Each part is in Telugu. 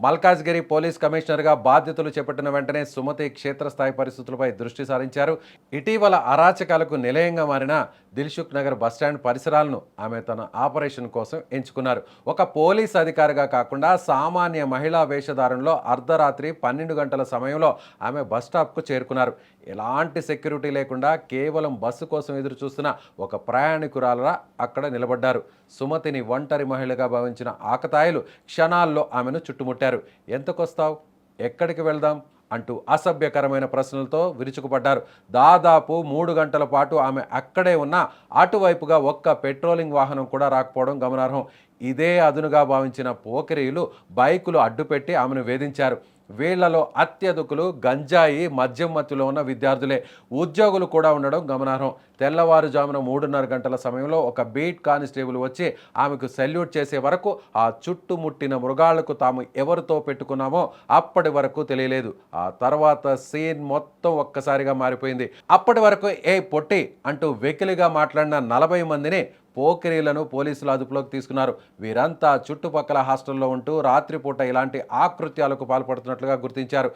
మల్కాజ్గిరి పోలీస్ కమిషనర్గా బాధ్యతలు చేపట్టిన వెంటనే సుమతి క్షేత్రస్థాయి పరిస్థితులపై దృష్టి సారించారు. ఇటీవల అరాచకాలకు నిలయంగా మారిన దిల్సుఖ్ నగర్ బస్టాండ్ పరిసరాలను ఆమె తన ఆపరేషన్ కోసం ఎంచుకున్నారు. ఒక పోలీస్ అధికారిగా కాకుండా సామాన్య మహిళా వేషధారణలో అర్ధరాత్రి 12 గంటల సమయంలో ఆమె బస్టాప్కు చేరుకున్నారు. ఎలాంటి సెక్యూరిటీ లేకుండా కేవలం బస్సు కోసం ఎదురు చూస్తున్న ఒక ప్రయాణికురాలరా అక్కడ నిలబడ్డారు. సుమతిని ఒంటరి మహిళగా భావించిన ఆకతాయిలు క్షణాల్లో ఆమెను చుట్టుముట్టారు. ఎంతకొస్తావు, ఎక్కడికి వెళ్దాం అంటూ అసభ్యకరమైన ప్రశ్నలతో విరుచుకుపడ్డారు. దాదాపు 3 గంటల పాటు ఆమె అక్కడే ఉన్న అటువైపుగా ఒక్క పెట్రోలింగ్ వాహనం కూడా రాకపోవడం గమనార్హం. ఇదే అదునుగా భావించిన పోకిరీలు బైకులు అడ్డుపెట్టి ఆమెను వేధించారు. వీళ్లలో అత్యధికులు గంజాయి మద్యం మత్తులో ఉన్న విద్యార్థులే. ఉద్యోగులు కూడా ఉండడం గమనార్హం. తెల్లవారుజామున 3:30 గంటల సమయంలో ఒక బీట్ కానిస్టేబుల్ వచ్చి ఆమెకు సెల్యూట్ చేసే వరకు ఆ చుట్టుముట్టిన మృగాళ్లకు తాము ఎవరితో పెట్టుకున్నామో అప్పటి వరకు తెలియలేదు. ఆ తర్వాత సీన్ మొత్తం ఒక్కసారిగా మారిపోయింది. అప్పటి వరకు ఏ పొట్టి అంటూ వెకిలిగా మాట్లాడిన 40 మందిని పోకిరీలను పోలీసులు అదుపులోకి తీసుకున్నారు. వీరంతా చుట్టుపక్కల హాస్టల్లో ఉంటూ రాత్రిపూట ఇలాంటి ఆకృత్యాలకు పాల్పడుతున్నట్లుగా గుర్తించారు.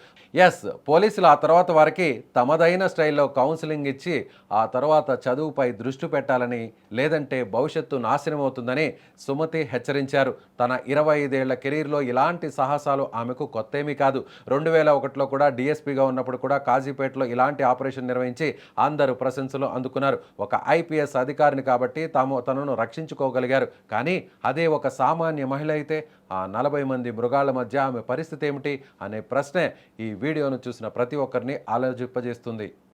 పోలీసులు ఆ తర్వాత వారికి తమదైన స్టైల్లో కౌన్సిలింగ్ ఇచ్చి ఆ తర్వాత చదువుపై దృష్టి పెట్టాలని, లేదంటే భవిష్యత్తు నాశనమవుతుందని సుమతి హెచ్చరించారు. తన 25 ఏళ్ల కెరీర్లో ఇలాంటి సాహసాలు ఆమెకు కొత్తేమీ కాదు. 2001లో కూడా డిఎస్పీగా ఉన్నప్పుడు కూడా కాజీపేటలో ఇలాంటి ఆపరేషన్ నిర్వహించి అందరూ ప్రశంసలు అందుకున్నారు. ఒక ఐపీఎస్ అధికారిని కాబట్టి తనను రక్షించుకోగలిగారు. కానీ అదే ఒక సామాన్య మహిళ అయితే ఆ 40 మంది మృగాల మధ్య ఆమె పరిస్థితి ఏమిటి అనే ప్రశ్నే ఈ వీడియోను చూసిన ప్రతి ఒక్కరిని ఆలోచింపజేస్తుంది.